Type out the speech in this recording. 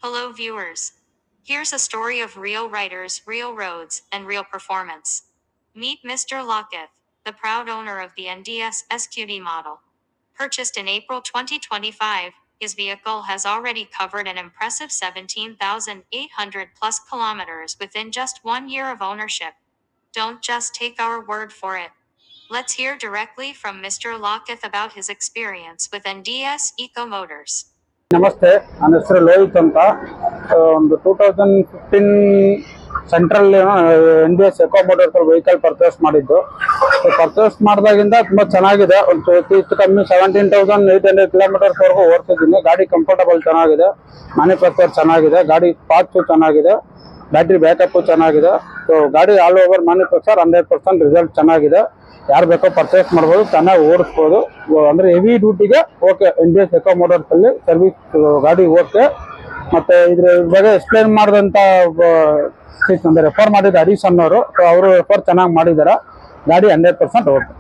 Hello, viewers. Here's a story of real writers, real roads, and real performance. Meet Mr. Locketh, the proud owner of the NDS SQD model. Purchased in April 2025, his vehicle has already covered an impressive 17,800 plus kilometers within just 1 year of ownership. Don't just take our word for it. Let's hear directly from Mr. Locketh about his experience with NDS Eco Motors. ನಮಸ್ತೆ, ನನ್ನ ಹೆಸರು ಲೋಹಿತ್ ಅಂತ. ಒಂದು 2015 central NDS Eco Motors vehicle purchase ಮಾಡಿದ್ದು. Purchase ಮಾಡಿದಾಗಿಂದ ತುಂಬ ಚೆನ್ನಾಗಿದೆ. ಒಂದು ಹೆಚ್ಚು ಕಮ್ಮಿ 17,800 ಕಿಲೋಮೀಟರ್ಸ್ ವರೆಗೂ ಓಡಿಸಿದ್ದೀನಿ. ಗಾಡಿ ಕಂಫರ್ಟಬಲ್ ಚೆನ್ನಾಗಿದೆ, ಮ್ಯಾನುಫ್ಯಾಕ್ಚರ್ ಚೆನ್ನಾಗಿದೆ, ಗಾಡಿ ಪಾರ್ಟ್ಸು ಚೆನ್ನಾಗಿದೆ, ಬ್ಯಾಟ್ರಿ ಬ್ಯಾಕಪ್ಪು ಚೆನ್ನಾಗಿದೆ. ಸೊ ಗಾಡಿ ಆಲ್ ಓವರ್ ಮ್ಯಾನುಫ್ಯಾಕ್ಚರ್ 100% ರಿಸಲ್ಟ್ ಚೆನ್ನಾಗಿದೆ. ಯಾರು ಬೇಕೋ ಪರ್ಚೇಸ್ ಮಾಡ್ಬೋದು, ಚೆನ್ನಾಗಿ ಓಡಿಸ್ಬೋದು. ಅಂದರೆ ಹೆವಿ ಡ್ಯೂಟಿಗೆ ಓಕೆ NDS ಎಕೋ ಮೋಟರ್ಸ್ ಅಲ್ಲಿ ಸರ್ವಿಸ್ ಗಾಡಿ ಓಕೆ. ಮತ್ತೆ ಇದ್ರ ಬಗ್ಗೆ ಎಕ್ಸ್ಪ್ಲೇನ್ ಮಾಡಿದಂಥ ಅಂದರೆ ರೆಫರ್ ಮಾಡಿದ ಹರೀಶ್ ಅನ್ನೋರು, ಅವರು ರೆಫರ್ ಚೆನ್ನಾಗಿ ಮಾಡಿದ್ದಾರೆ. ಗಾಡಿ 100% ಓಕೆ.